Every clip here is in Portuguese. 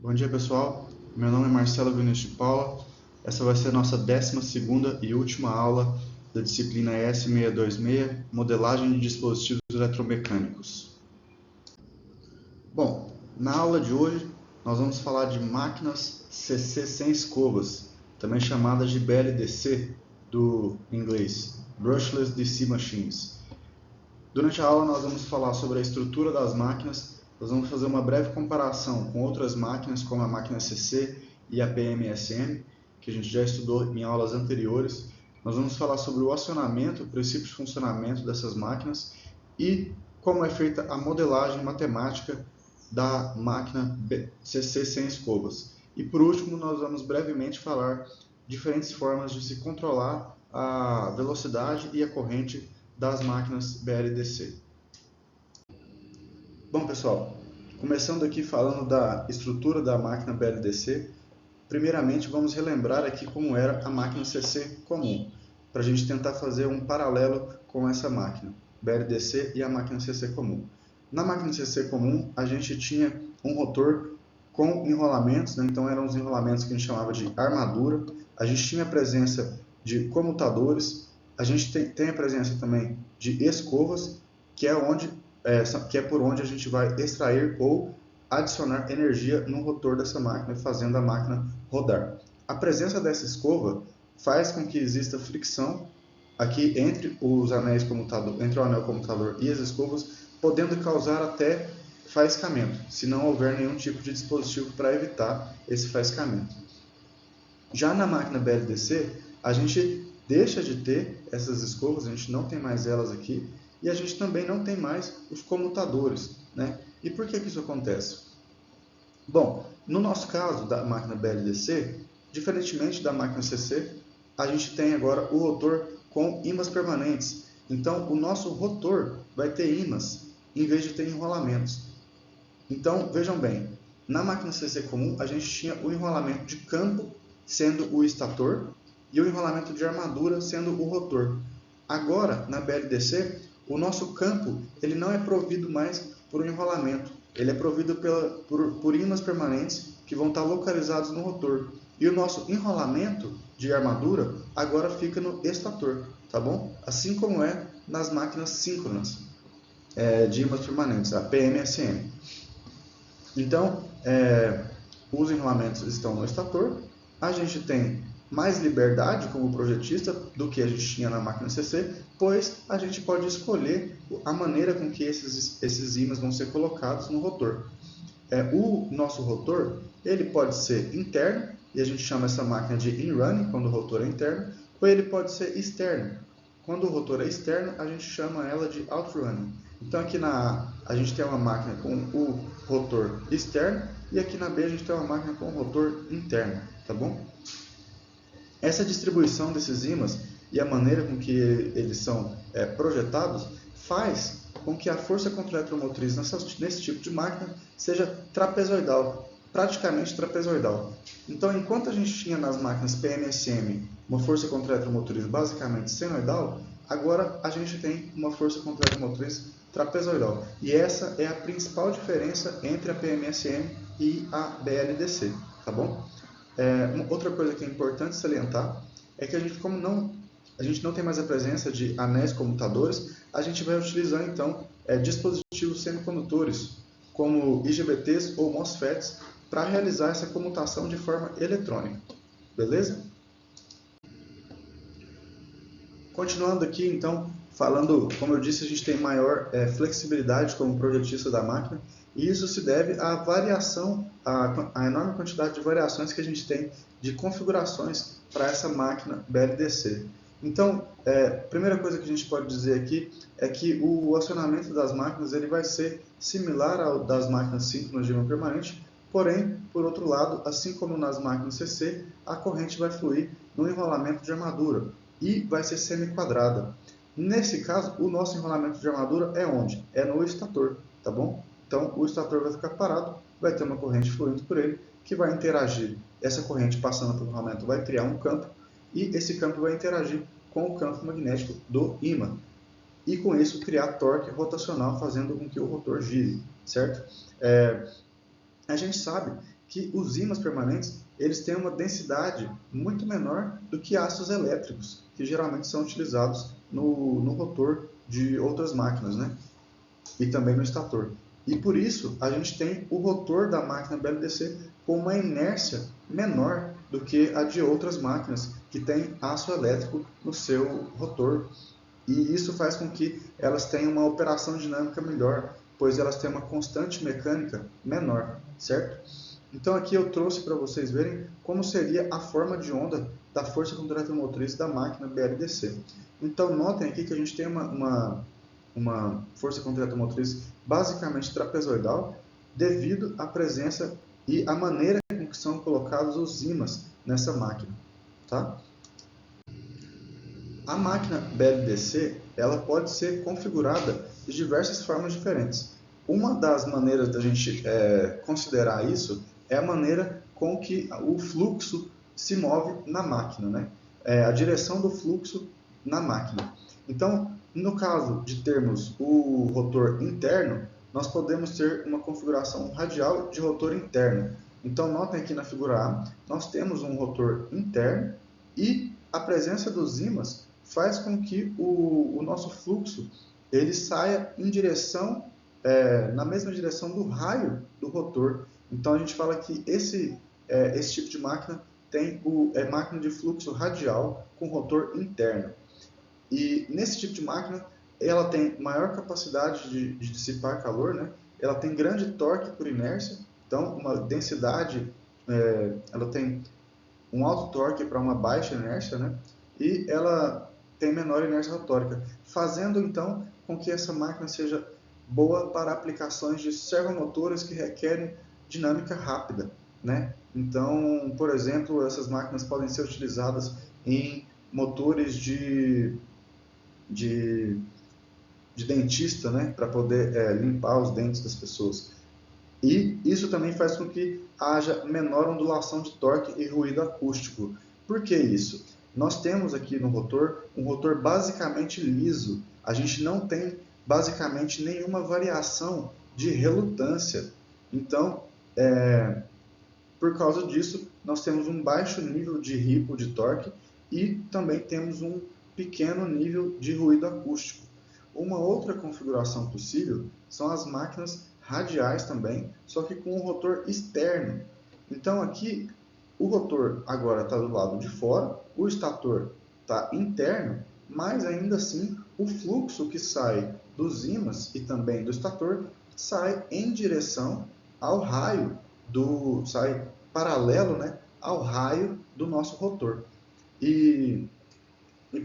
Bom dia, pessoal. Meu nome é Marcelo Vinícius de Paula. Essa vai ser a nossa 12ª e última aula da disciplina ES626, Modelagem de Dispositivos Eletromecânicos. Bom, na aula de hoje nós vamos falar de máquinas CC sem escovas, também chamadas de BLDC, do inglês, Brushless DC Machines. Durante a aula nós vamos falar sobre a estrutura das máquinas, nós vamos fazer uma breve comparação com outras máquinas, como a máquina CC e a PMSM, que a gente já estudou em aulas anteriores. Nós vamos falar sobre o acionamento, o princípio de funcionamento dessas máquinas e como é feita a modelagem matemática da máquina CC sem escovas. E por último, nós vamos brevemente falar diferentes formas de se controlar a velocidade e a corrente das máquinas BLDC. Bom, pessoal, começando aqui falando da estrutura da máquina BLDC, primeiramente vamos relembrar aqui como era a máquina CC comum, para a gente tentar fazer um paralelo com essa máquina BLDC e a máquina CC comum. Na máquina CC comum, a gente tinha um rotor com enrolamentos, né? Então eram os enrolamentos que a gente chamava de armadura, a gente tinha a presença de comutadores, a gente tem a presença também de escovas, que é por onde a gente vai extrair ou adicionar energia no rotor dessa máquina, fazendo a máquina rodar. A presença dessa escova faz com que exista fricção aqui entre os anéis comutador, entre o anel comutador e as escovas, podendo causar até faiscamento, se não houver nenhum tipo de dispositivo para evitar esse faiscamento. Já na máquina BLDC, a gente deixa de ter essas escovas, a gente não tem mais elas aqui, e a gente também não tem mais os comutadores, né? E por que isso acontece? Bom, no nosso caso da máquina BLDC, diferentemente da máquina CC, a gente tem agora o rotor com ímãs permanentes. Então, o nosso rotor vai ter ímãs em vez de ter enrolamentos. Então, vejam bem, na máquina CC comum, a gente tinha o enrolamento de campo sendo o estator e o enrolamento de armadura sendo o rotor. Agora, na BLDC, o nosso campo ele não é provido mais por um enrolamento, ele é provido por ímãs permanentes que vão estar localizados no rotor. E o nosso enrolamento de armadura agora fica no estator, tá bom? Assim como é nas máquinas síncronas de ímãs permanentes, a PMSM. Então, os enrolamentos estão no estator, a gente tem mais liberdade como projetista do que a gente tinha na máquina CC, pois a gente pode escolher a maneira com que esses ímãs vão ser colocados no rotor. O nosso rotor ele pode ser interno, e a gente chama essa máquina de in-running, quando o rotor é interno, ou ele pode ser externo. Quando o rotor é externo, a gente chama ela de out-running. Então aqui na A a gente tem uma máquina com o rotor externo, e aqui na B a gente tem uma máquina com o rotor interno, tá bom? Essa distribuição desses ímãs e a maneira com que eles são projetados faz com que a força contra-eletromotriz nesse tipo de máquina seja trapezoidal, praticamente trapezoidal. Então, enquanto a gente tinha nas máquinas PMSM uma força contra-eletromotriz basicamente senoidal, agora a gente tem uma força contra-eletromotriz trapezoidal. E essa é a principal diferença entre a PMSM e a BLDC, tá bom? Outra coisa que é importante salientar é que a gente não tem mais a presença de anéis comutadores, a gente vai utilizar então dispositivos semicondutores, como IGBTs ou MOSFETs, para realizar essa comutação de forma eletrônica. Beleza? Continuando aqui então, falando, como eu disse, a gente tem maior flexibilidade como projetista da máquina, e isso se deve à variação, à enorme quantidade de variações que a gente tem de configurações para essa máquina BLDC. Então, a primeira coisa que a gente pode dizer aqui é que o acionamento das máquinas ele vai ser similar ao das máquinas síncronas de ímã permanente, porém, por outro lado, assim como nas máquinas CC, a corrente vai fluir no enrolamento de armadura e vai ser semi-quadrada. Nesse caso, o nosso enrolamento de armadura é onde? É no estator, tá bom? Então, o estator vai ficar parado, vai ter uma corrente fluindo por ele, que vai interagir. Essa corrente passando pelo enrolamento vai criar um campo, e esse campo vai interagir com o campo magnético do ímã. E com isso criar torque rotacional, fazendo com que o rotor gire, certo? A gente sabe que os ímãs permanentes eles têm uma densidade muito menor do que ácidos elétricos, que geralmente são utilizados no rotor de outras máquinas, né? E também no estator. E por isso a gente tem o rotor da máquina BLDC com uma inércia menor do que a de outras máquinas que têm aço elétrico no seu rotor. E isso faz com que elas tenham uma operação dinâmica melhor, pois elas têm uma constante mecânica menor, certo? Então aqui eu trouxe para vocês verem como seria a forma de onda da força contrato-motriz da máquina BLDC. Então notem aqui que a gente tem uma força contrato-motriz basicamente trapezoidal devido à presença e à maneira com que são colocados os ímãs nessa máquina, tá? A máquina BLDC ela pode ser configurada de diversas formas diferentes. Uma das maneiras da gente considerar isso é a maneira com que o fluxo se move na máquina, né? A direção do fluxo na máquina. Então, no caso de termos o rotor interno, nós podemos ter uma configuração radial de rotor interno. Então, notem aqui na figura A, nós temos um rotor interno e a presença dos ímãs faz com que o nosso fluxo ele saia em direção, na mesma direção do raio do rotor. Então, a gente fala que esse tipo de máquina tem máquina de fluxo radial com rotor interno. E nesse tipo de máquina, ela tem maior capacidade de dissipar calor, né? Ela tem grande torque por inércia, então uma densidade, ela tem um alto torque para uma baixa inércia, né? E ela tem menor inércia rotórica, fazendo então com que essa máquina seja boa para aplicações de servomotores que requerem dinâmica rápida, né? Então, por exemplo, essas máquinas podem ser utilizadas em motores de dentista, né? Para poder limpar os dentes das pessoas. E isso também faz com que haja menor ondulação de torque e ruído acústico. Por que isso? Nós temos aqui no rotor um rotor basicamente liso. A gente não tem basicamente nenhuma variação de relutância. Então, por causa disso, nós temos um baixo nível de ripple de torque e também temos um pequeno nível de ruído acústico. Uma outra configuração possível são as máquinas radiais também, só que com um rotor externo. Então aqui o rotor agora está do lado de fora, o estator está interno, mas ainda assim o fluxo que sai dos ímãs e também do estator sai em direção ao raio sai paralelo, né, ao raio do nosso rotor. E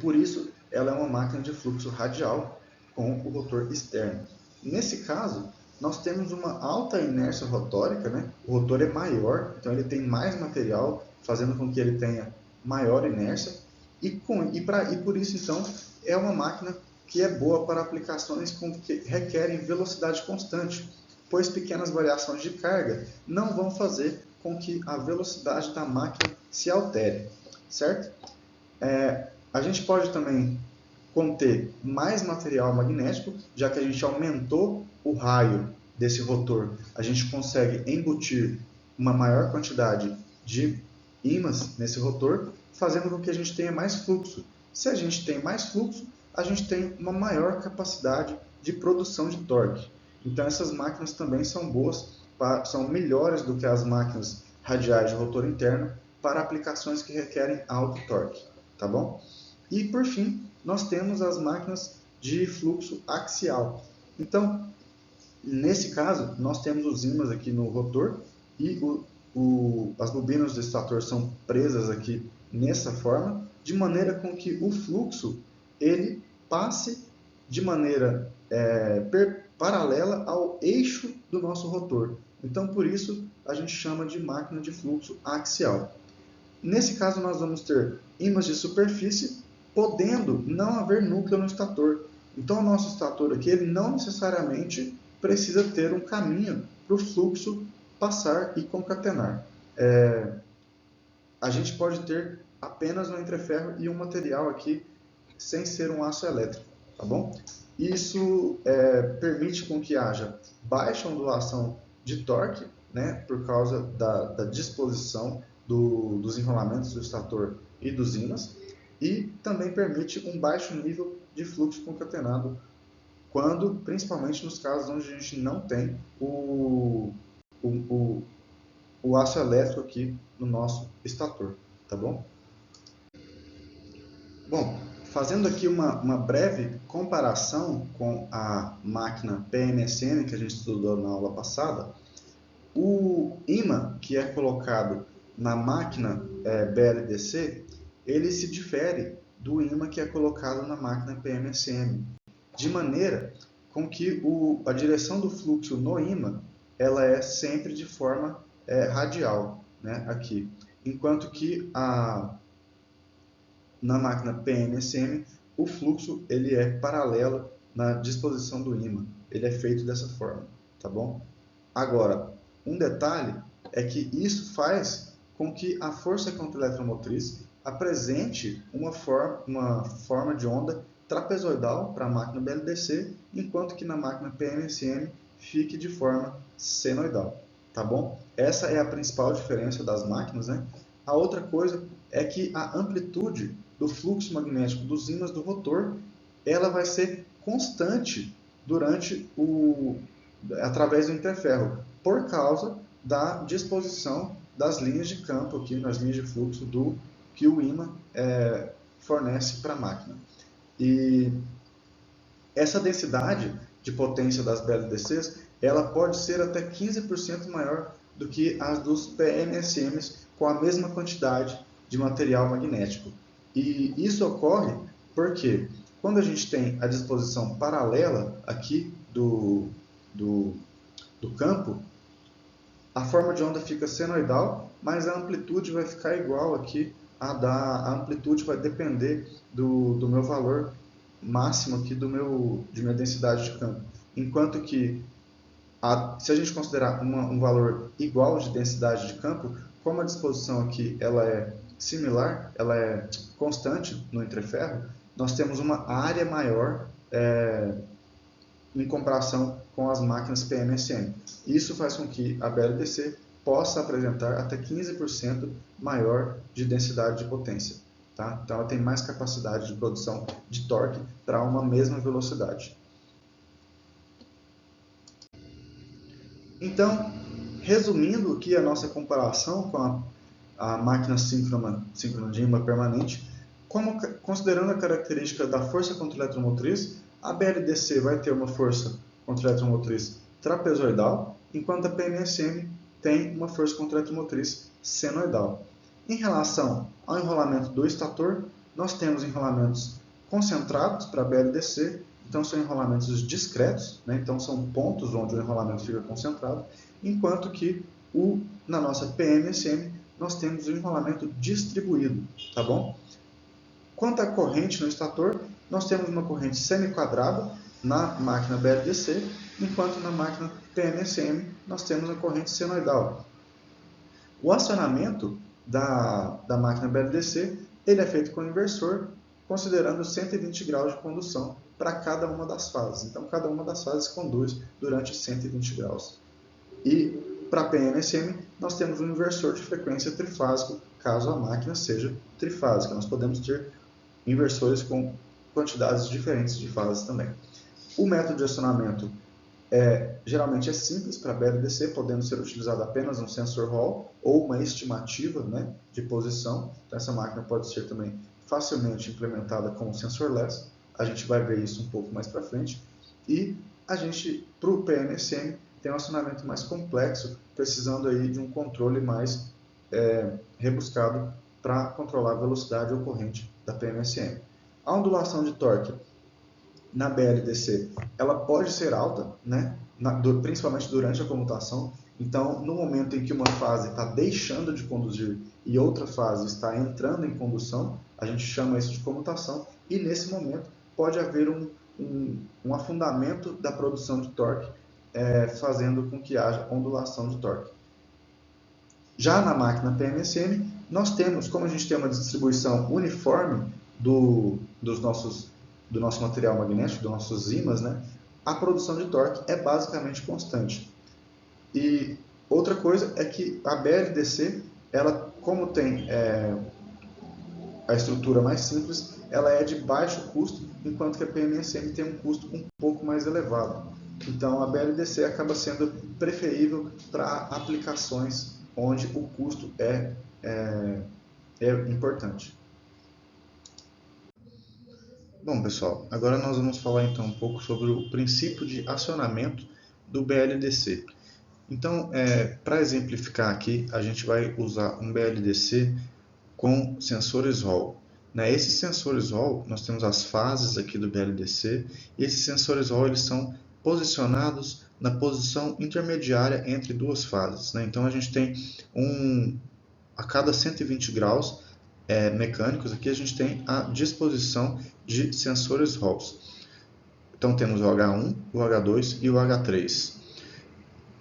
por isso ela é uma máquina de fluxo radial com o rotor externo. Nesse caso, nós temos uma alta inércia rotórica, né? O rotor é maior, então ele tem mais material, fazendo com que ele tenha maior inércia, e por isso, então, é uma máquina que é boa para aplicações que requerem velocidade constante, pois pequenas variações de carga não vão fazer com que a velocidade da máquina se altere, certo? A gente pode também conter mais material magnético, já que a gente aumentou o raio desse rotor, a gente consegue embutir uma maior quantidade de ímãs nesse rotor, fazendo com que a gente tenha mais fluxo. Se a gente tem mais fluxo, a gente tem uma maior capacidade de produção de torque. Então essas máquinas também são boas, são melhores do que as máquinas radiais de rotor interno para aplicações que requerem alto torque, tá bom? E por fim, nós temos as máquinas de fluxo axial. Então, nesse caso, nós temos os ímãs aqui no rotor e as bobinas do estator são presas aqui nessa forma, de maneira com que o fluxo ele passe de maneira paralela ao eixo do nosso rotor. Então, por isso, a gente chama de máquina de fluxo axial. Nesse caso, nós vamos ter ímãs de superfície, podendo não haver núcleo no estator. Então, o nosso estator aqui ele não necessariamente precisa ter um caminho para o fluxo passar e concatenar. A gente pode ter apenas um entreferro e um material aqui sem ser um aço elétrico, tá bom? Isso permite com que haja baixa ondulação de torque, né, por causa da disposição dos enrolamentos do estator e dos ímãs, e também permite um baixo nível de fluxo concatenado, principalmente nos casos onde a gente não tem o aço elétrico aqui no nosso estator, tá bom? Bom, fazendo aqui uma breve comparação com a máquina PMSM que a gente estudou na aula passada, o ímã que é colocado na máquina BLDC, ele se difere do ímã que é colocado na máquina PMSM, de maneira com que a direção do fluxo no ímã ela é sempre de forma radial, né, aqui, enquanto que na máquina PMSM o fluxo ele é paralelo na disposição do ímã, ele é feito dessa forma, tá bom? Agora, um detalhe é que isso faz com que a força contra-eletromotriz apresente uma forma de onda trapezoidal para a máquina BLDC, enquanto que na máquina PMSM fique de forma senoidal, tá bom? Essa é a principal diferença das máquinas, né? A outra coisa é que a amplitude do fluxo magnético dos ímãs do rotor, ela vai ser constante através do interferro, por causa da disposição das linhas de campo aqui, nas linhas de fluxo que o ímã fornece para a máquina. E essa densidade de potência das BLDCs, ela pode ser até 15% maior do que as dos PMSMs com a mesma quantidade de material magnético. E isso ocorre porque quando a gente tem a disposição paralela aqui do campo, a forma de onda fica senoidal, mas a amplitude vai ficar igual aqui, a amplitude vai depender do meu valor máximo aqui de minha densidade de campo. Enquanto que, se a gente considerar um valor igual de densidade de campo, como a disposição aqui ela é similar, ela é constante no entreferro, nós temos uma área maior em comparação com as máquinas PMSM. Isso faz com que a BLDC possa apresentar até 15% maior de densidade de potência. Tá? Então ela tem mais capacidade de produção de torque para uma mesma velocidade. Então, resumindo aqui a nossa comparação com a máquina síncrona de ímã permanente, considerando a característica da força contra-eletromotriz, a BLDC vai ter uma força contra-eletromotriz trapezoidal, enquanto a PMSM tem uma força contra-eletromotriz senoidal. Em relação ao enrolamento do estator, nós temos enrolamentos concentrados para a BLDC, então são enrolamentos discretos, né? Então são pontos onde o enrolamento fica concentrado, enquanto que na nossa PMSM nós temos o enrolamento distribuído, tá bom? Quanto à corrente no estator, nós temos uma corrente semi-quadrada na máquina BLDC, enquanto na máquina PMSM nós temos a corrente senoidal. O acionamento da máquina BLDC ele é feito com inversor, considerando 120 graus de condução para cada uma das fases. Então, cada uma das fases conduz durante 120 graus. E para a PMSM, nós temos um inversor de frequência trifásico, caso a máquina seja trifásica. Nós podemos ter inversores com quantidades diferentes de fases também. O método de acionamento geralmente é simples para a BLDC, podendo ser utilizado apenas um sensor Hall ou uma estimativa, né, de posição. Então, essa máquina pode ser também facilmente implementada com um sensor LES. A gente vai ver isso um pouco mais para frente. E a gente, para o PMSM, tem um acionamento mais complexo, precisando aí de um controle mais rebuscado para controlar a velocidade ou corrente da PMSM. A ondulação de torque na BLDC, ela pode ser alta, né? Principalmente durante a comutação. Então, no momento em que uma fase está deixando de conduzir e outra fase está entrando em condução, a gente chama isso de comutação, e nesse momento pode haver um afundamento da produção de torque, fazendo com que haja ondulação de torque. Já na máquina PMSM, nós temos, como a gente tem uma distribuição uniforme do nosso material magnético, dos nossos ímãs, né, a produção de torque é basicamente constante. E Outra coisa é que a BLDC, ela, como tem a estrutura mais simples, ela é de baixo custo, enquanto que a PMSM tem um custo um pouco mais elevado. Então a BLDC acaba sendo preferível para aplicações onde o custo é importante. Bom, pessoal, agora nós vamos falar então um pouco sobre o princípio de acionamento do BLDC. Então, para exemplificar aqui, a gente vai usar um BLDC com sensores Hall. Esses sensores Hall, nós temos as fases aqui do BLDC, e esses sensores Hall eles são posicionados na posição intermediária entre duas fases. Então a gente tem a cada 120 graus mecânicos, aqui a gente tem a disposição de sensores Halls. Então temos o H1, o H2 e o H3.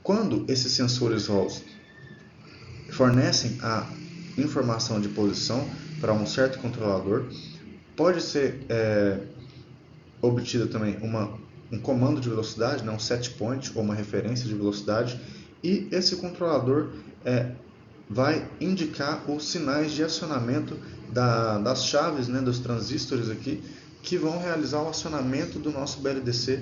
Quando esses sensores Halls fornecem a informação de posição para um certo controlador, pode ser obtido também um comando de velocidade, um set point ou uma referência de velocidade, e esse controlador vai indicar os sinais de acionamento das chaves, dos transistores aqui, que vão realizar o acionamento do nosso BLDC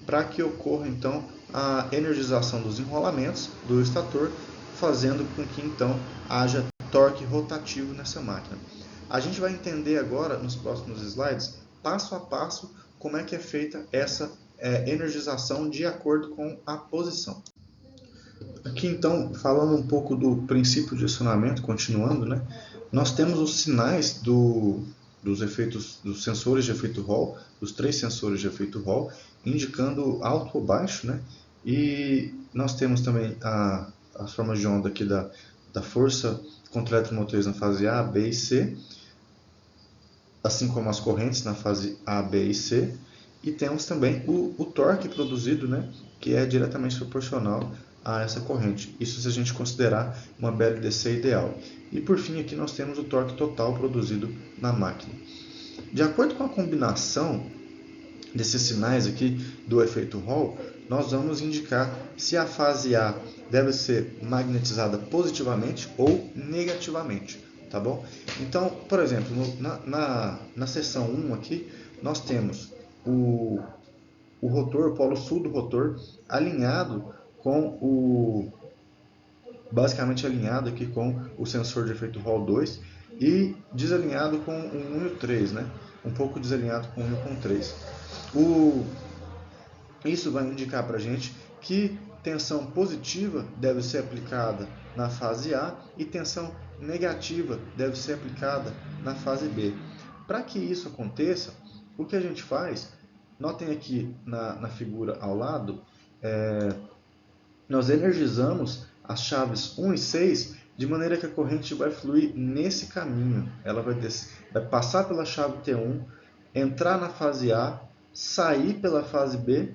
para que ocorra então a energização dos enrolamentos do estator, fazendo com que então haja torque rotativo nessa máquina. A gente vai entender agora nos próximos slides, passo a passo, como é que é feita essa energização de acordo com a posição. Aqui então, falando um pouco do princípio de acionamento, continuando, nós temos os sinais dos sensores de efeito Hall, dos 3 sensores de efeito Hall, indicando alto ou baixo, e nós temos também as formas de onda aqui da força contra eletromotriz na fase A, B e C, assim como as correntes na fase A, B e C, e temos também o torque produzido, que é diretamente proporcional a essa corrente. Isso se a gente considerar uma BLDC ideal. E por fim aqui nós temos o torque total produzido na máquina. De acordo com a combinação desses sinais aqui do efeito Hall, nós vamos indicar se a fase A deve ser magnetizada positivamente ou negativamente, tá bom? Então, por exemplo, na seção 1 aqui, nós temos o rotor, o polo sul do rotor, basicamente alinhado aqui com o sensor de efeito Hall 2 e desalinhado com o 1 e o 3, um pouco desalinhado com o 1 e com o 3. Isso vai indicar para a gente que tensão positiva deve ser aplicada na fase A e tensão negativa deve ser aplicada na fase B. Para que isso aconteça, o que a gente faz, notem aqui na figura ao lado, nós energizamos as chaves 1 e 6 de maneira que a corrente vai fluir nesse caminho. Ela vai passar pela chave T1, entrar na fase A, sair pela fase B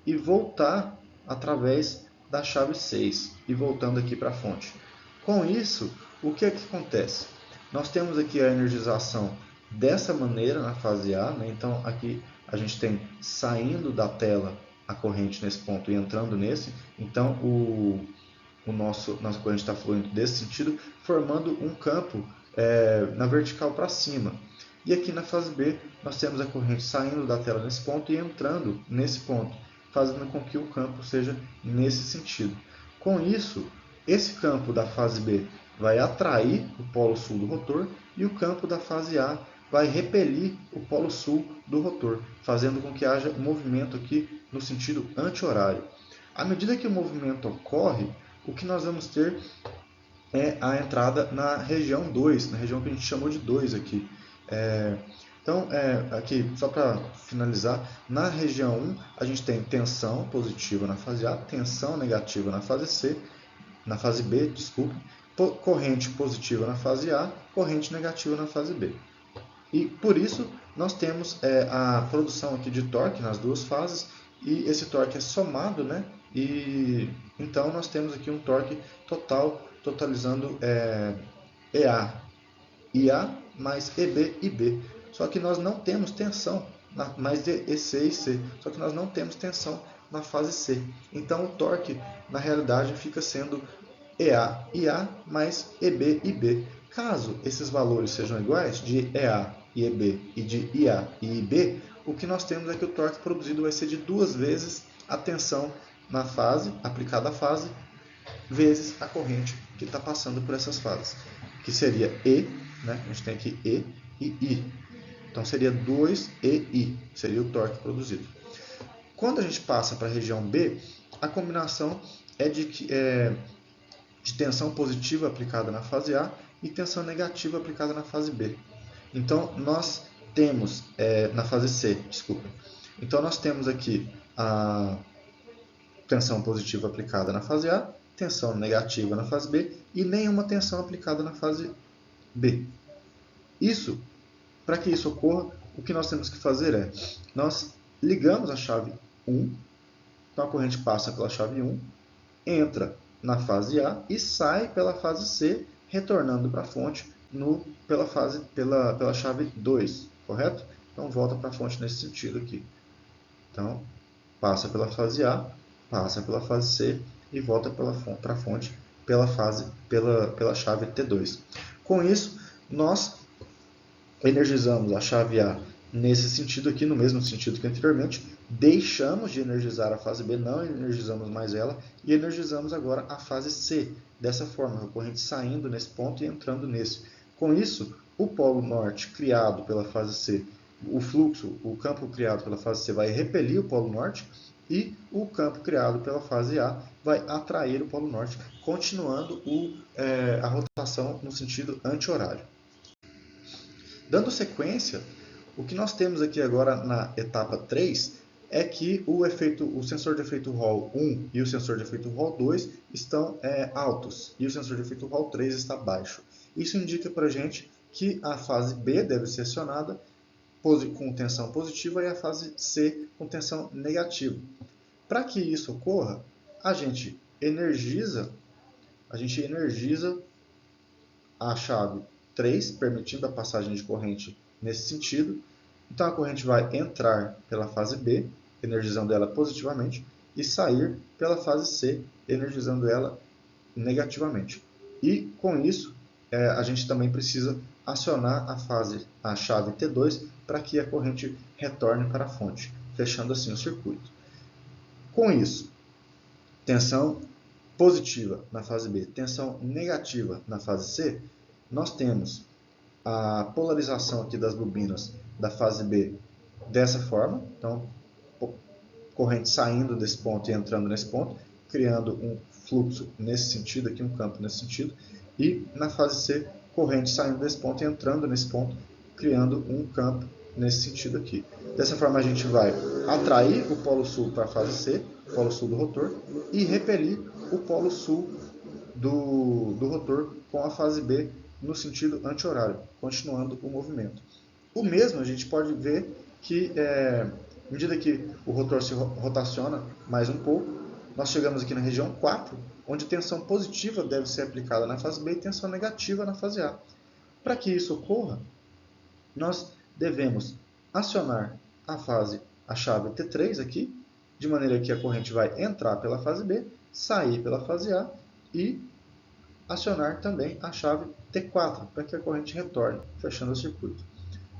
e voltar através da chave 6 e voltando aqui para a fonte. Com isso, o que acontece? Nós temos aqui a energização dessa maneira na fase A, então aqui a gente tem saindo da tela a corrente nesse ponto e entrando nesse, então nossa corrente está fluindo desse sentido, formando um campo na vertical para cima. E aqui na fase B nós temos a corrente saindo da tela nesse ponto e entrando nesse ponto, fazendo com que o campo seja nesse sentido. Com isso, esse campo da fase B vai atrair o polo sul do rotor e o campo da fase A vai repelir o polo sul do rotor, fazendo com que haja um movimento aqui no sentido anti-horário. À medida que o movimento ocorre, o que nós vamos ter é a entrada na região 2, na região que a gente chamou de 2 aqui. Então, aqui, só para finalizar, na região 1 a gente tem tensão positiva na fase A, tensão negativa na fase C, na fase B, desculpe, corrente positiva na fase A, corrente negativa na fase B. E por isso nós temos a produção aqui de torque nas duas fases, e esse torque é somado, e então nós temos aqui um torque total, totalizando EA, IA mais EB e B. Só que nós não temos tensão, mais de EC e C, só que nós não temos tensão na fase C. Então o torque, na realidade, fica sendo EA e A mais EB e B. Caso esses valores sejam iguais, de EA e EB e de IA e IB, o que nós temos é que o torque produzido vai ser de 2 vezes a tensão na fase, aplicada à fase, vezes a corrente que está passando por essas fases, que seria E, né? A gente tem aqui E e I. Então seria 2EI, seria o torque produzido. Quando a gente passa para a região B, a combinação é de tensão positiva aplicada na fase A e tensão negativa aplicada na fase B. Então nós temos, na fase C, desculpa. Então nós temos aqui a tensão positiva aplicada na fase A, tensão negativa na fase B e nenhuma tensão aplicada na fase B. Para que isso ocorra, o que nós temos que fazer é, nós ligamos a chave 1, então a corrente passa pela chave 1, entra na fase A e sai pela fase C, retornando para a fonte pela chave 2, correto? Então volta para a fonte nesse sentido aqui. Então, passa pela fase A, passa pela fase C e volta para a fonte pela chave T2. Com isso, nós energizamos a chave A nesse sentido aqui, no mesmo sentido que anteriormente, deixamos de energizar a fase B, não energizamos mais ela, e energizamos agora a fase C, dessa forma, a corrente saindo nesse ponto e entrando nesse. Com isso, o polo norte criado pela fase C, o campo criado pela fase C vai repelir o polo norte, e o campo criado pela fase A vai atrair o polo norte, continuando a rotação no sentido anti-horário. Dando sequência, o que nós temos aqui agora na etapa 3 é que o sensor de efeito Hall 1 e o sensor de efeito Hall 2 estão altos e o sensor de efeito Hall 3 está baixo. Isso indica para a gente que a fase B deve ser acionada com tensão positiva e a fase C com tensão negativa. Para que isso ocorra, a gente energiza a chave 3, permitindo a passagem de corrente nesse sentido. Então a corrente vai entrar pela fase B, energizando ela positivamente, e sair pela fase C, energizando ela negativamente. E com isso, a gente também precisa acionar a chave T2 para que a corrente retorne para a fonte, fechando assim o circuito. Com isso, tensão positiva na fase B, tensão negativa na fase C, nós temos a polarização aqui das bobinas da fase B dessa forma, então corrente saindo desse ponto e entrando nesse ponto, criando um fluxo nesse sentido aqui, um campo nesse sentido, e na fase C, corrente saindo desse ponto e entrando nesse ponto, criando um campo nesse sentido aqui. Dessa forma a gente vai atrair o polo sul para a fase C, o polo sul do rotor, e repelir o polo sul do rotor com a fase B no sentido anti-horário, continuando o movimento. O mesmo a gente pode ver que, à medida que o rotor se rotaciona mais um pouco, nós chegamos aqui na região 4, onde tensão positiva deve ser aplicada na fase B e tensão negativa na fase A. Para que isso ocorra, nós devemos acionar a chave T3 aqui, de maneira que a corrente vai entrar pela fase B, sair pela fase A e acionar também a chave T4 para que a corrente retorne, fechando o circuito.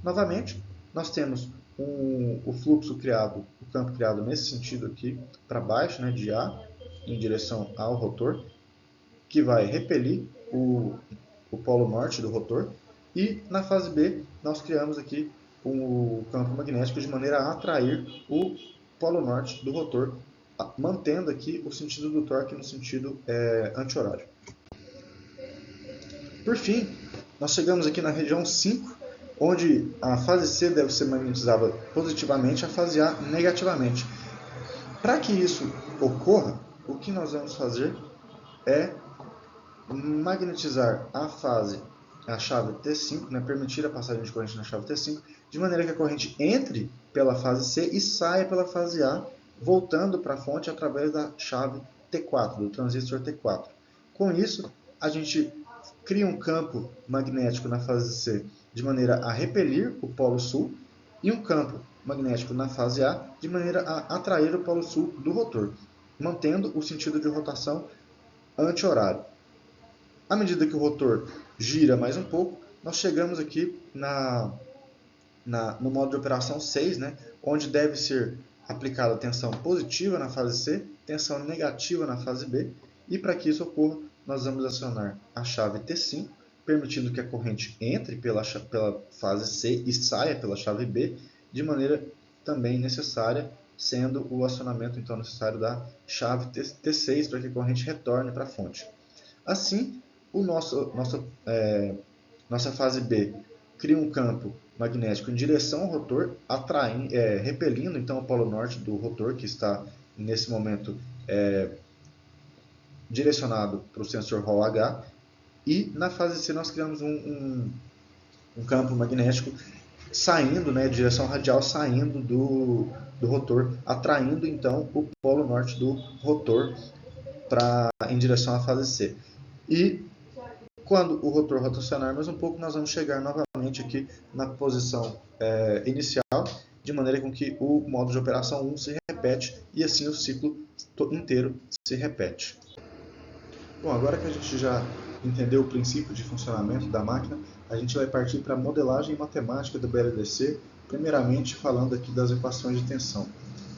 Novamente, nós temos o fluxo criado, o campo criado nesse sentido aqui, para baixo, né, de A, em direção ao rotor, que vai repelir o polo norte do rotor, e na fase B nós criamos aqui o campo magnético de maneira a atrair o polo norte do rotor, mantendo aqui o sentido do torque no sentido anti-horário. Por fim, nós chegamos aqui na região 5, onde a fase C deve ser magnetizada positivamente, a fase A negativamente. Para que isso ocorra, o que nós vamos fazer é magnetizar a chave T5, né, permitir a passagem de corrente na chave T5, de maneira que a corrente entre pela fase C e saia pela fase A, voltando para a fonte através da chave T4, do transistor T4. Com isso, a gente cria um campo magnético na fase C de maneira a repelir o polo sul e um campo magnético na fase A de maneira a atrair o polo sul do rotor, mantendo o sentido de rotação anti-horário. À medida que o rotor gira mais um pouco, nós chegamos aqui no modo de operação 6, né, onde deve ser aplicada tensão positiva na fase C, tensão negativa na fase B, e para que isso ocorra, nós vamos acionar a chave T5, permitindo que a corrente entre pela fase C e saia pela chave B, de maneira também necessária, sendo o acionamento então necessário da chave T6 para que a corrente retorne para a fonte. Assim, nossa fase B cria um campo magnético em direção ao rotor, repelindo então o polo norte do rotor, que está nesse momento direcionado para o sensor Hall H, e na fase C nós criamos um campo magnético saindo, né, direção radial, saindo do rotor, atraindo então o polo norte do rotor em direção à fase C. E quando o rotor rotacionar mais um pouco, nós vamos chegar novamente aqui na posição inicial, de maneira com que o modo de operação 1 se repete e assim o ciclo inteiro se repete. Bom, agora que a gente já entendeu o princípio de funcionamento da máquina, a gente vai partir para a modelagem matemática do BLDC, primeiramente falando aqui das equações de tensão.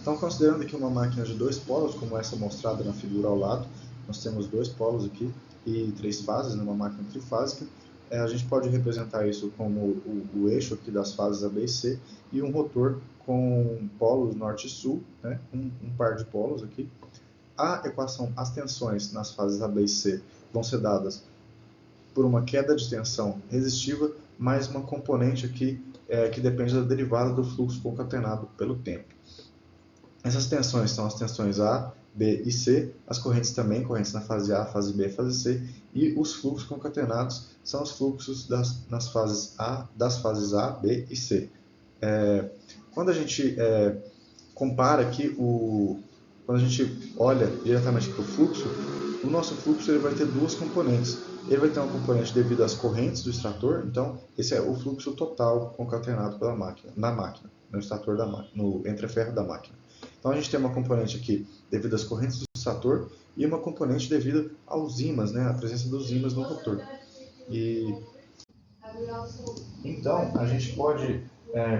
Então, considerando aqui uma máquina de 2 polos, como essa mostrada na figura ao lado, nós temos 2 polos aqui e 3 fases, numa máquina trifásica. A gente pode representar isso como o eixo aqui das fases A, B e C, e um rotor com polos norte e sul, né? um par de polos aqui. As tensões nas fases A, B e C vão ser dadas por uma queda de tensão resistiva, mais uma componente aqui que depende da derivada do fluxo concatenado pelo tempo. Essas tensões são as tensões A, B e C, as correntes também, correntes na fase A, fase B e fase C, e os fluxos concatenados são os fluxos das fases A, B e C. Quando a gente compara aqui, quando a gente olha diretamente para o fluxo, o nosso fluxo ele vai ter duas componentes. Ele vai ter uma componente devido às correntes do extrator, então esse é o fluxo total concatenado na máquina, no extrator da máquina, no entreferro da máquina. Então a gente tem uma componente aqui devido às correntes do extrator e uma componente devido aos ímãs, né, a presença dos ímãs no rotor. Então a gente pode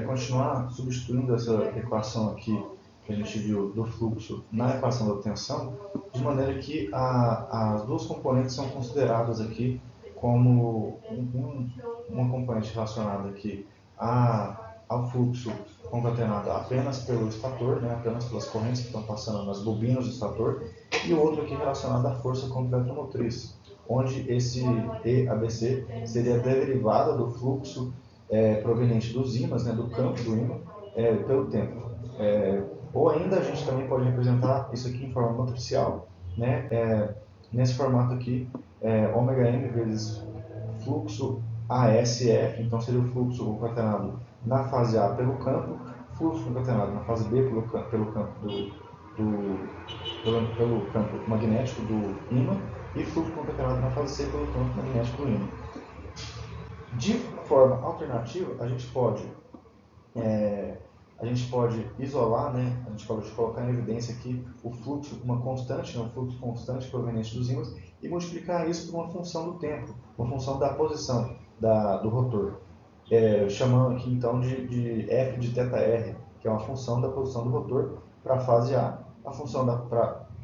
continuar substituindo essa equação aqui que a gente viu do fluxo na equação da tensão, de maneira que as duas componentes são consideradas aqui como uma componente relacionada aqui ao fluxo concatenado apenas pelo estator, né, apenas pelas correntes que estão passando nas bobinas do estator, e o outro aqui relacionado à força contra-motriz, onde esse EABC seria a derivada do fluxo proveniente dos ímãs, né, do campo do ímã, pelo tempo. Ou ainda a gente também pode representar isso aqui em forma matricial, né, nesse formato aqui, ômega-m vezes fluxo ASF, então seria o fluxo concatenado na fase A pelo campo, fluxo concatenado na fase B pelo campo magnético do ímã e fluxo concatenado na fase C pelo campo magnético do ímã. De forma alternativa, a gente pode isolar, né? A gente pode colocar em evidência aqui o fluxo, uma constante, né? Um fluxo constante proveniente dos ímãs e multiplicar isso por uma função do tempo, uma função da posição do rotor. Chamando aqui então de f de θr, que é uma função da posição do rotor para a fase A. A função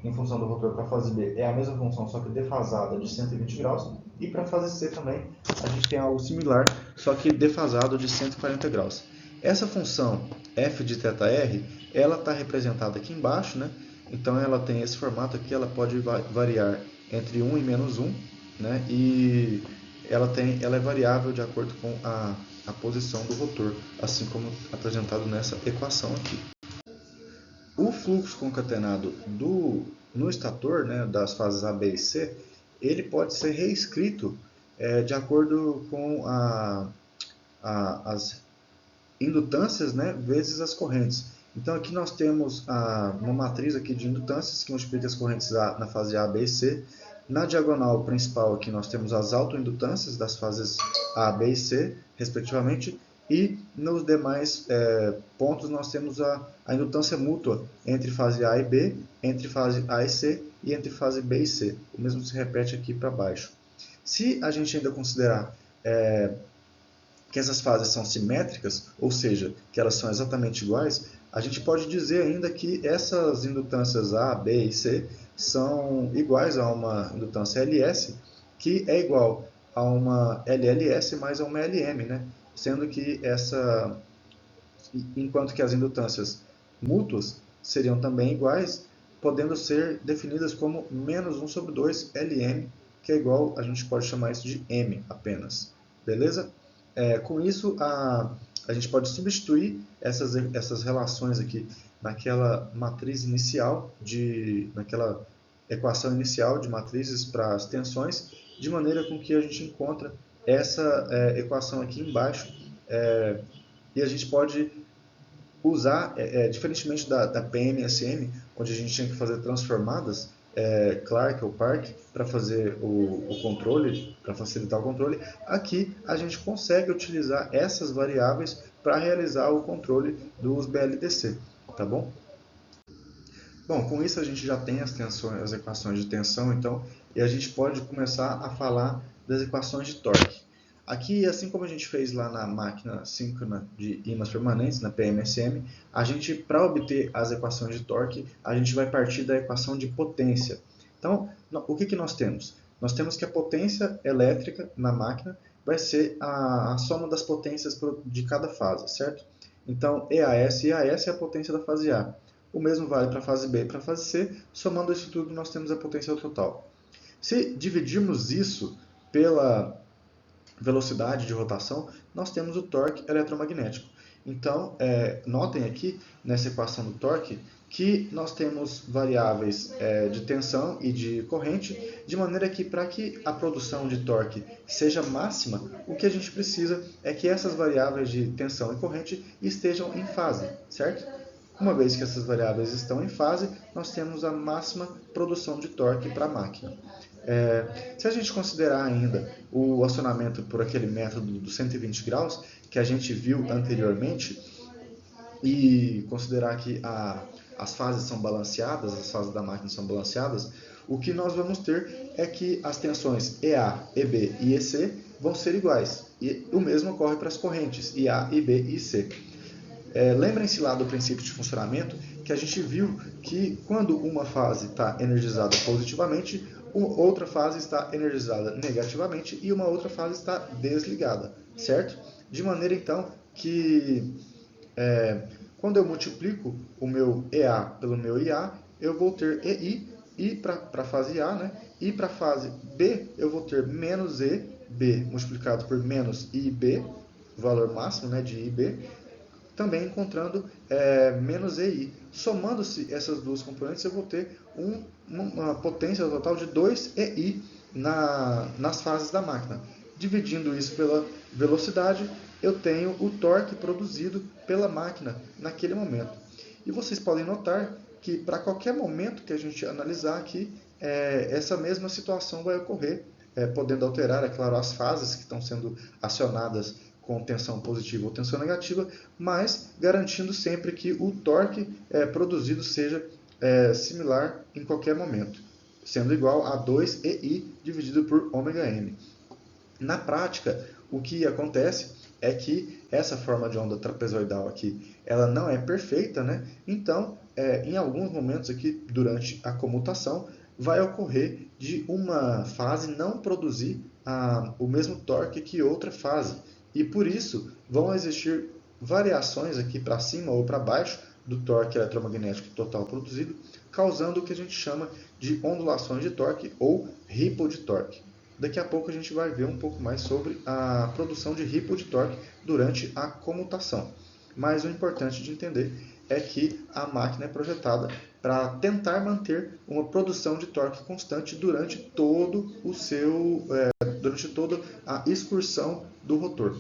em função do rotor para a fase B é a mesma função, só que defasada de 120 graus. E para a fase C também a gente tem algo similar, só que defasado de 140 graus. Essa função f de θr, ela está representada aqui embaixo, né? Então ela tem esse formato aqui, ela pode variar entre 1 e menos 1, né? E ela é variável de acordo com a posição do rotor, assim como apresentado nessa equação aqui. O fluxo concatenado no estator, né, das fases A, B e C, ele pode ser reescrito de acordo com as indutâncias, né, vezes as correntes. Então aqui nós temos uma matriz aqui de indutâncias que multiplica as correntes na fase A, B e C. Na diagonal principal aqui nós temos as autoindutâncias das fases A, B e C, respectivamente, e nos demais pontos nós temos a indutância mútua entre fase A e B, entre fase A e C e entre fase B e C. O mesmo se repete aqui para baixo. Se a gente ainda considerar que essas fases são simétricas, ou seja, que elas são exatamente iguais, a gente pode dizer ainda que essas indutâncias A, B e C são iguais a uma indutância LS, que é igual a uma LLS mais a uma LM, né? Sendo que enquanto que as indutâncias mútuas seriam também iguais, podendo ser definidas como menos 1 sobre 2 Lm, que é igual, a gente pode chamar isso de M apenas. Beleza? Com isso, a gente pode substituir essas relações aqui naquela matriz inicial, naquela equação inicial de matrizes para as tensões, de maneira com que a gente encontra essa equação aqui embaixo, e a gente pode usar, diferentemente da PMSM, onde a gente tinha que fazer transformadas, Clark ou Park, para fazer o controle, para facilitar o controle, aqui a gente consegue utilizar essas variáveis para realizar o controle dos BLDC, tá bom? Bom, com isso a gente já tem as equações de tensão, então, e a gente pode começar a falar das equações de torque. Aqui, assim como a gente fez lá na máquina síncrona de ímãs permanentes, na PMSM, a gente, para obter as equações de torque, a gente vai partir da equação de potência. Então, o que nós temos? Nós temos que a potência elétrica na máquina vai ser a soma das potências de cada fase, certo? Então, EAS é a potência da fase A. O mesmo vale para a fase B e para a fase C. Somando isso tudo, nós temos a potência total. Se dividirmos isso pela velocidade de rotação, nós temos o torque eletromagnético. Então, notem aqui nessa equação do torque que nós temos variáveis de tensão e de corrente, de maneira que para que a produção de torque seja máxima, o que a gente precisa é que essas variáveis de tensão e corrente estejam em fase, certo? Uma vez que essas variáveis estão em fase, nós temos a máxima produção de torque para a máquina. Se a gente considerar ainda o acionamento por aquele método dos 120 graus, que a gente viu anteriormente, e considerar que as fases são balanceadas, as fases da máquina são balanceadas, o que nós vamos ter é que as tensões EA, EB e EC vão ser iguais. E o mesmo ocorre para as correntes IA, IB e C. Lembrem-se lá do princípio de funcionamento que a gente viu que quando uma fase está energizada positivamente, outra fase está energizada negativamente e uma outra fase está desligada, certo? De maneira então que quando eu multiplico o meu EA pelo meu IA, eu vou ter EI, e para a fase A, né? E para a fase B, eu vou ter menos EB multiplicado por menos IB, o valor máximo, né, de IB, também encontrando menos EI. Somando-se essas duas componentes, eu vou ter uma potência total de 2 EI nas fases da máquina. Dividindo isso pela velocidade, eu tenho o torque produzido pela máquina naquele momento. E vocês podem notar que para qualquer momento que a gente analisar aqui, essa mesma situação vai ocorrer, podendo alterar, é claro, as fases que estão sendo acionadas com tensão positiva ou tensão negativa, mas garantindo sempre que o torque produzido seja similar em qualquer momento, sendo igual a 2EI dividido por ômega-m. Na prática, o que acontece é que essa forma de onda trapezoidal aqui, ela não é perfeita, né? Então, em alguns momentos aqui, durante a comutação, vai ocorrer de uma fase não produzir o mesmo torque que outra fase. E por isso, vão existir variações aqui para cima ou para baixo do torque eletromagnético total produzido, causando o que a gente chama de ondulações de torque ou ripple de torque. Daqui a pouco a gente vai ver um pouco mais sobre a produção de ripple de torque durante a comutação. Mas o importante de entender é que a máquina é projetada para tentar manter uma produção de torque constante durante durante toda a excursão do rotor,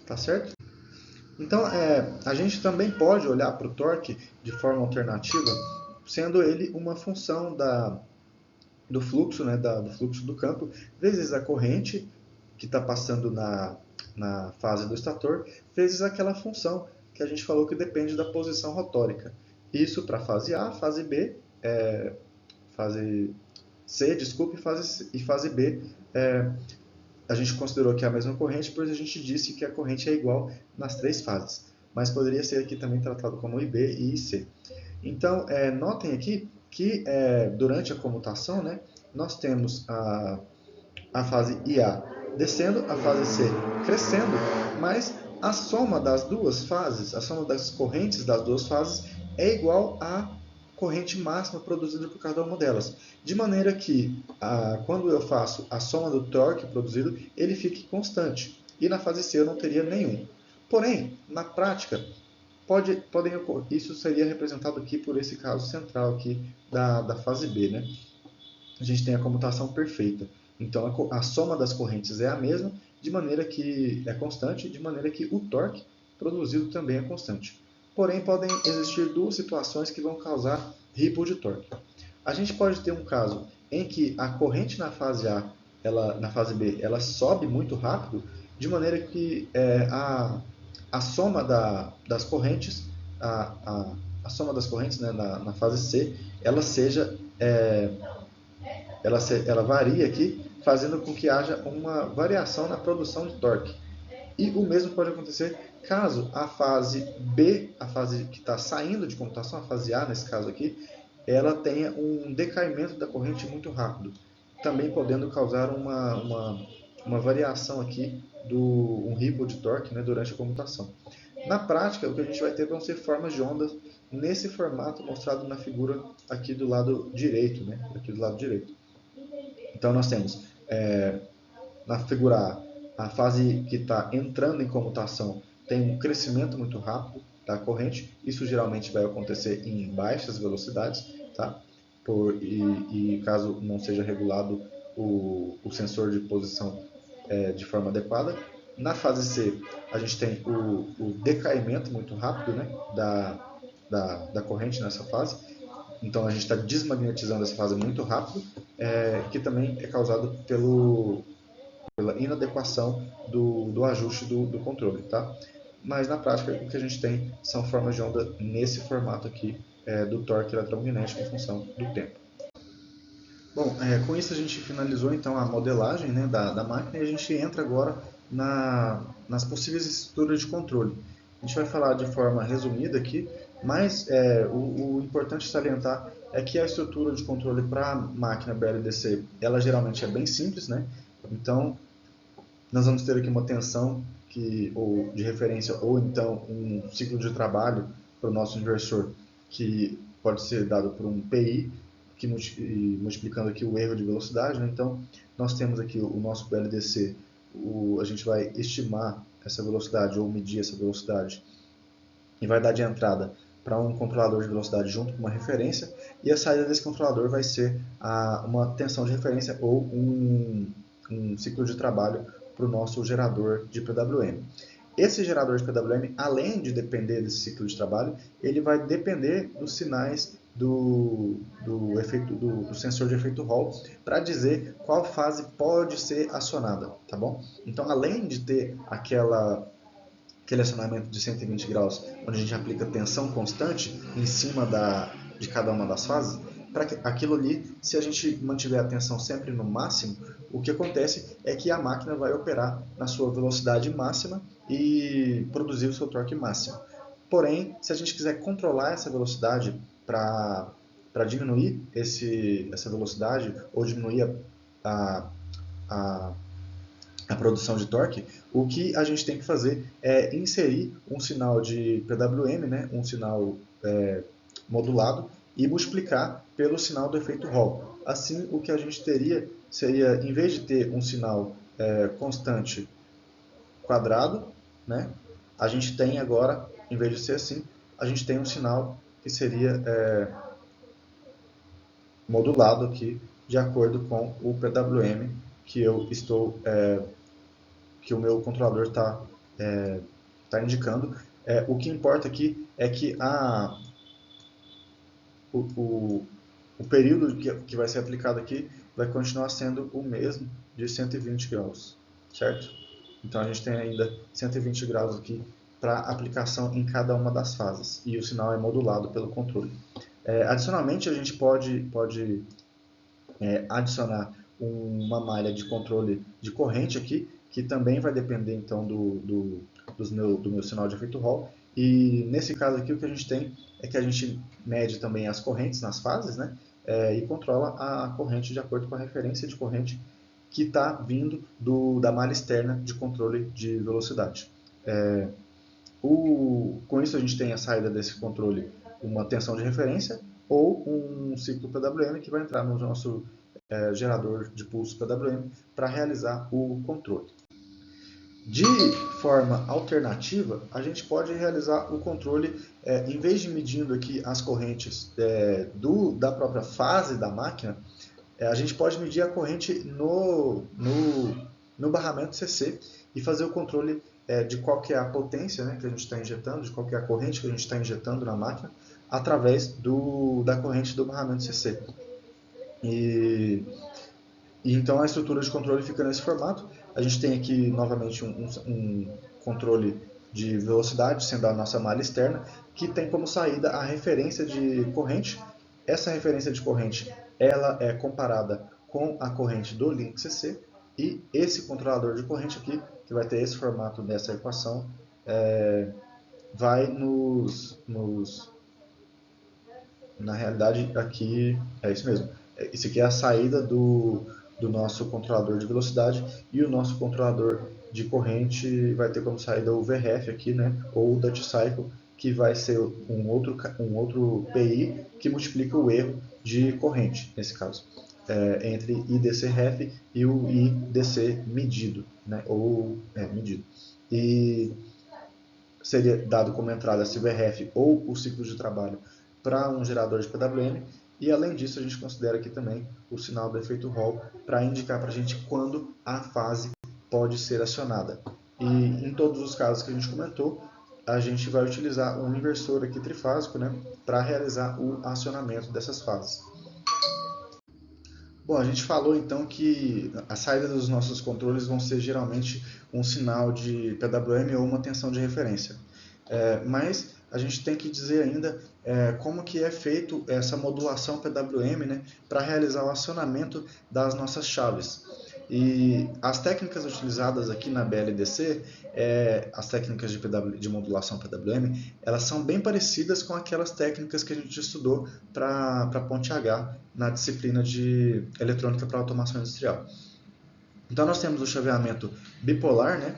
tá certo? Então, a gente também pode olhar para o torque de forma alternativa, sendo ele uma função do fluxo, né, do fluxo do campo, vezes a corrente que está passando na fase do estator, vezes aquela função que a gente falou que depende da posição rotórica. Isso para fase A, fase B, fase C, desculpe, e fase B, a gente considerou que é a mesma corrente, pois a gente disse que a corrente é igual nas três fases. Mas poderia ser aqui também tratado como IB e IC. Então, notem aqui que durante a comutação, né, nós temos a fase IA descendo, a fase C crescendo, mas a soma das duas fases, a soma das correntes das duas fases é igual à corrente máxima produzida por cada uma delas. De maneira que, quando eu faço a soma do torque produzido, ele fique constante. E na fase C eu não teria nenhum. Porém, na prática, podem ocorrer. Isso seria representado aqui por esse caso central aqui da fase B, né? A gente tem a comutação perfeita. Então, a soma das correntes é a mesma, de maneira que é constante, de maneira que o torque produzido também é constante. Porém, podem existir duas situações que vão causar ripple de torque. A gente pode ter um caso em que a corrente na fase A, na fase B, ela sobe muito rápido, de maneira que a soma das correntes, a soma das correntes, né, na fase C, ela seja ela varia aqui, fazendo com que haja uma variação na produção de torque. E o mesmo pode acontecer caso a fase B, a fase que está saindo de comutação, a fase A nesse caso aqui, ela tenha um decaimento da corrente muito rápido, também podendo causar uma variação aqui, um ripple de torque, né, durante a comutação. Na prática, o que a gente vai ter vão ser formas de ondas nesse formato mostrado na figura aqui do lado direito, né, aqui do lado direito. Então nós temos na figura A fase que está entrando em comutação tem um crescimento muito rápido da corrente. Isso geralmente vai acontecer em baixas velocidades, tá? E caso não seja regulado o sensor de posição de forma adequada. Na fase C, a gente tem o decaimento muito rápido, né, da corrente nessa fase. Então a gente está desmagnetizando essa fase muito rápido, que também é causado pela inadequação do ajuste do controle, tá? Mas na prática o que a gente tem são formas de onda nesse formato aqui do torque eletromagnético em função do tempo. Bom, com isso a gente finalizou então a modelagem, né, da máquina, e a gente entra agora nas possíveis estruturas de controle. A gente vai falar de forma resumida aqui, mas o importante salientar é que a estrutura de controle para a máquina BLDC, ela geralmente é bem simples, né? Então, nós vamos ter aqui uma tensão ou de referência, ou então um ciclo de trabalho para o nosso inversor, que pode ser dado por um PI, multiplicando aqui o erro de velocidade, né? Então, nós temos aqui o nosso BLDC, a gente vai estimar essa velocidade ou medir essa velocidade e vai dar de entrada para um controlador de velocidade junto com uma referência, e a saída desse controlador vai ser uma tensão de referência ou um ciclo de trabalho para o nosso gerador de PWM. Esse gerador de PWM, além de depender desse ciclo de trabalho, ele vai depender dos sinais do sensor de efeito Hall para dizer qual fase pode ser acionada, tá bom? Então, além de ter aquele acionamento de 120 graus, onde a gente aplica tensão constante em cima de cada uma das fases, para aquilo ali, se a gente mantiver a tensão sempre no máximo, o que acontece é que a máquina vai operar na sua velocidade máxima e produzir o seu torque máximo. Porém, se a gente quiser controlar essa velocidade para diminuir essa velocidade ou diminuir a produção de torque, o que a gente tem que fazer é inserir um sinal de PWM, né, um sinal modulado, e multiplicar pelo sinal do efeito Hall. Assim, o que a gente teria seria, em vez de ter um sinal constante quadrado, né, a gente tem agora, em vez de ser assim, a gente tem um sinal que seria modulado aqui, de acordo com o PWM que que o meu controlador está indicando. O que importa aqui é que o período que vai ser aplicado aqui vai continuar sendo o mesmo de 120 graus, certo? Então a gente tem ainda 120 graus aqui para aplicação em cada uma das fases, e o sinal é modulado pelo controle. Adicionalmente, a gente pode adicionar uma malha de controle de corrente aqui, que também vai depender então do meu sinal de efeito Hall. E nesse caso aqui o que a gente tem é que a gente mede também as correntes nas fases, né? E controla a corrente de acordo com a referência de corrente que está vindo da malha externa de controle de velocidade. Com isso a gente tem a saída desse controle uma tensão de referência ou um ciclo PWM que vai entrar no nosso gerador de pulso PWM para realizar o controle. De forma alternativa, a gente pode realizar o controle, em vez de medindo aqui as correntes da própria fase da máquina, a gente pode medir a corrente no barramento CC e fazer o controle de qual que é a potência, né, que a gente está injetando, de qual que é a corrente que a gente está injetando na máquina, através da corrente do barramento CC. E então a estrutura de controle fica nesse formato. A gente tem aqui novamente um controle de velocidade, sendo a nossa malha externa, que tem como saída a referência de corrente. Essa referência de corrente ela é comparada com a corrente do link CC, e esse controlador de corrente aqui, que vai ter esse formato dessa equação, vai na realidade aqui é isso mesmo. Isso aqui é a saída do nosso controlador de velocidade, e o nosso controlador de corrente vai ter como saída o VRF aqui, né, ou o Duty Cycle, que vai ser um outro PI que multiplica o erro de corrente, nesse caso, entre IDC-REF e o IDC medido, né, medido. E seria dado como entrada esse VRF ou o ciclo de trabalho para um gerador de PWM, e além disso a gente considera aqui também o sinal do efeito Hall para indicar para a gente quando a fase pode ser acionada. E em todos os casos que a gente comentou, a gente vai utilizar um inversor aqui trifásico, né, para realizar o acionamento dessas fases. Bom, a gente falou então que a saída dos nossos controles vão ser geralmente um sinal de PWM ou uma tensão de referência. Mas a gente tem que dizer ainda como que é feito essa modulação PWM, né, para realizar o acionamento das nossas chaves. E as técnicas utilizadas aqui na BLDC, as técnicas de modulação PWM, elas são bem parecidas com aquelas técnicas que a gente estudou para ponte H na disciplina de eletrônica para automação industrial. Então nós temos o chaveamento bipolar, né?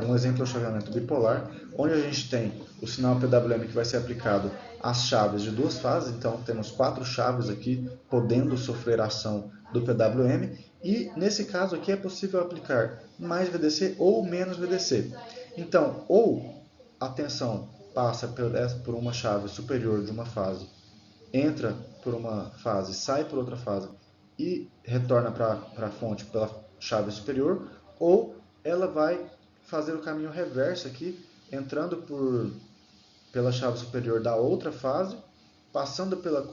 Um exemplo é o chaveamento bipolar, onde a gente tem o sinal PWM que vai ser aplicado às chaves de duas fases. Então temos 4 chaves aqui podendo sofrer a ação do PWM, e nesse caso aqui é possível aplicar mais VDC ou menos VDC. Então, ou a tensão passa por uma chave superior de uma fase, entra por uma fase, sai por outra fase e retorna para a fonte pela chave superior, ou ela vai fazer o caminho reverso aqui, entrando pela chave superior da outra fase, passando pela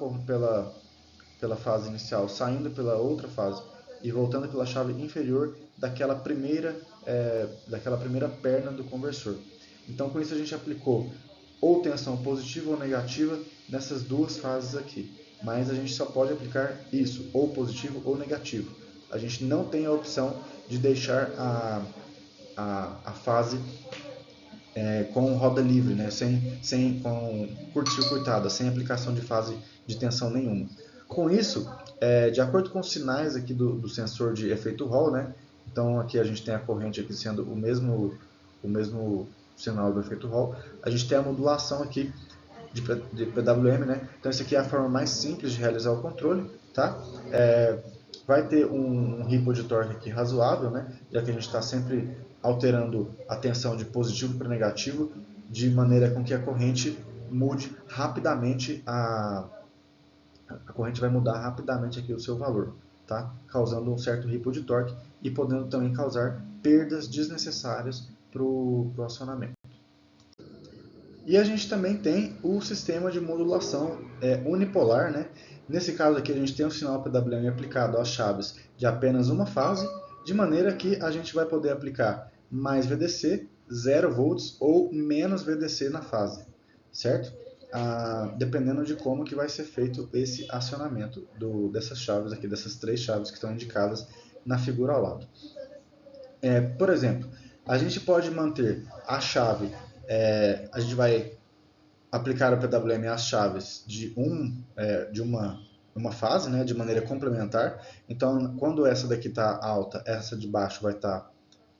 fase inicial, saindo pela outra fase e voltando pela chave inferior daquela primeira perna do conversor. Então com isso a gente aplicou ou tensão positiva ou negativa nessas duas fases aqui, mas a gente só pode aplicar isso, ou positivo ou negativo. A gente não tem a opção de deixar a fase com roda livre, né? com curto-circuitada, sem aplicação de fase de tensão nenhuma. Com isso, de acordo com os sinais aqui do sensor de efeito Hall, né? Então aqui a gente tem a corrente aqui sendo o mesmo sinal do efeito Hall, a gente tem a modulação aqui de PWM, né? Então essa aqui é a forma mais simples de realizar o controle, tá? Vai ter um ripple de torque aqui razoável, né? Já que a gente está sempre alterando a tensão de positivo para negativo, de maneira com que a corrente mude rapidamente, a corrente vai mudar rapidamente aqui o seu valor, tá? Causando um certo ripple de torque e podendo também causar perdas desnecessárias para o acionamento. E a gente também tem o sistema de modulação unipolar, né? Nesse caso aqui a gente tem o sinal PWM aplicado às chaves de apenas uma fase, de maneira que a gente vai poder aplicar mais VDC, 0 volts ou menos VDC na fase, certo? dependendo de como que vai ser feito esse acionamento dessas chaves aqui, dessas 3 chaves que estão indicadas na figura ao lado. Por exemplo, a gente pode manter a chave, a gente vai aplicar o PWM às chaves de uma fase, né, de maneira complementar. Então, quando essa daqui está alta, essa de baixo vai estar,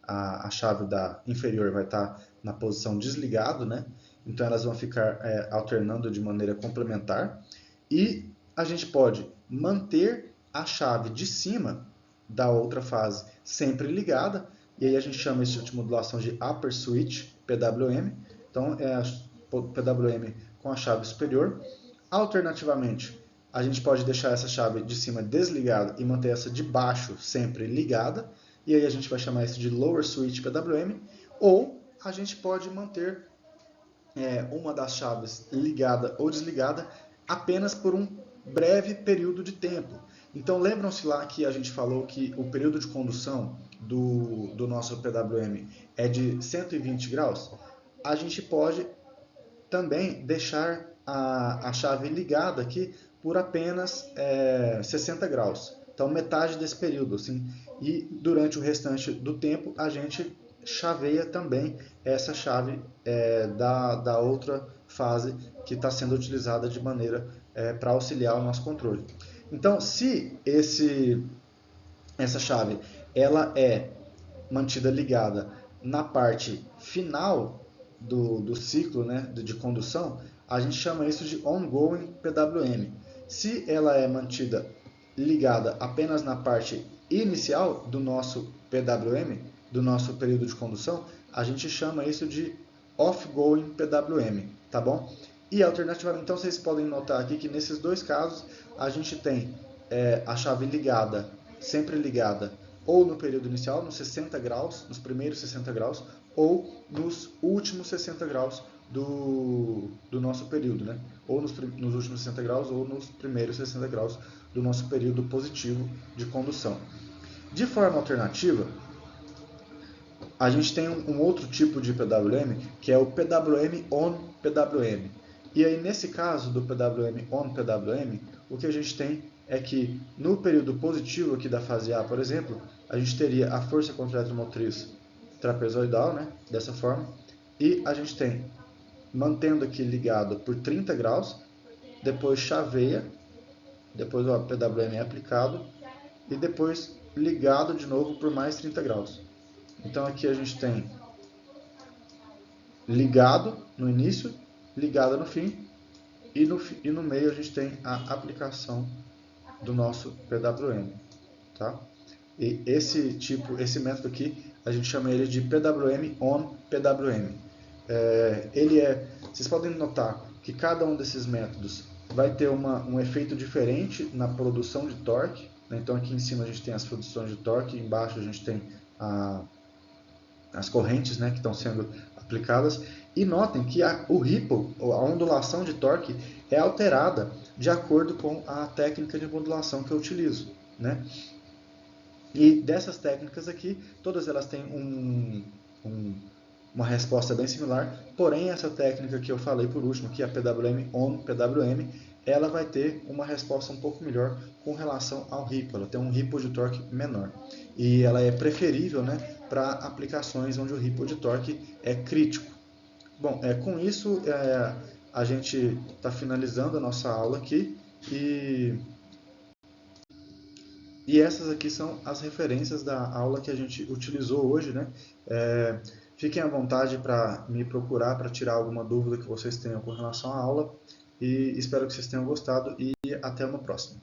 a chave da inferior vai estar na posição desligado, né? Então elas vão ficar alternando de maneira complementar. E a gente pode manter a chave de cima da outra fase sempre ligada, e aí a gente chama esse tipo de modulação de Upper Switch PWM. Então é a PWM com a chave superior. Alternativamente, a gente pode deixar essa chave de cima desligada e manter essa de baixo sempre ligada, e aí a gente vai chamar isso de Lower Switch PWM, ou a gente pode manter uma das chaves ligada ou desligada apenas por um breve período de tempo. Então lembram-se lá que a gente falou que o período de condução do nosso PWM é de 120 graus? A gente pode também deixar a chave ligada aqui por apenas 60 graus. Então metade desse período, assim, e durante o restante do tempo a gente chaveia também essa chave da outra fase que está sendo utilizada de maneira para auxiliar o nosso controle. Então, se essa chave ela é mantida ligada na parte final do ciclo, né, de condução, a gente chama isso de ongoing PWM. Se ela é mantida ligada apenas na parte inicial do nosso PWM, do nosso período de condução, a gente chama isso de off-going PWM, tá bom? E alternativamente, então vocês podem notar aqui que nesses dois casos a gente tem a chave ligada, sempre ligada, ou no período inicial, nos 60 graus, nos primeiros 60 graus, ou nos últimos 60 graus do nosso período, né? Ou nos últimos 60 graus ou nos primeiros 60 graus do nosso período positivo de condução. De forma alternativa, a gente tem um outro tipo de PWM, que é o PWM on PWM. E aí, nesse caso do PWM on PWM, o que a gente tem é que no período positivo aqui da fase A, por exemplo, a gente teria a força contrato-motriz trapezoidal, né, dessa forma, e a gente tem, mantendo aqui ligado por 30 graus, depois chaveia, depois o PWM é aplicado, e depois ligado de novo por mais 30 graus. Então aqui a gente tem ligado no início, ligado no fim, e no meio a gente tem a aplicação do nosso PWM, tá? E esse método aqui, a gente chama ele de PWM on PWM. Vocês podem notar que cada um desses métodos vai ter um efeito diferente na produção de torque, né? Então aqui em cima a gente tem as produções de torque, embaixo a gente tem as correntes, né, que estão sendo aplicadas. E notem que o ripple, a ondulação de torque, é alterada de acordo com a técnica de modulação que eu utilizo, né? E dessas técnicas aqui, todas elas têm uma resposta bem similar, porém essa técnica que eu falei por último, que é a PWM on PWM, ela vai ter uma resposta um pouco melhor com relação ao ripple. Ela tem um ripple de torque menor. E ela é preferível, né, para aplicações onde o ripple de torque é crítico. Bom, com isso a gente está finalizando a nossa aula aqui e essas aqui são as referências da aula que a gente utilizou hoje, né? Fiquem à vontade para me procurar, para tirar alguma dúvida que vocês tenham com relação à aula, e espero que vocês tenham gostado e até uma próxima.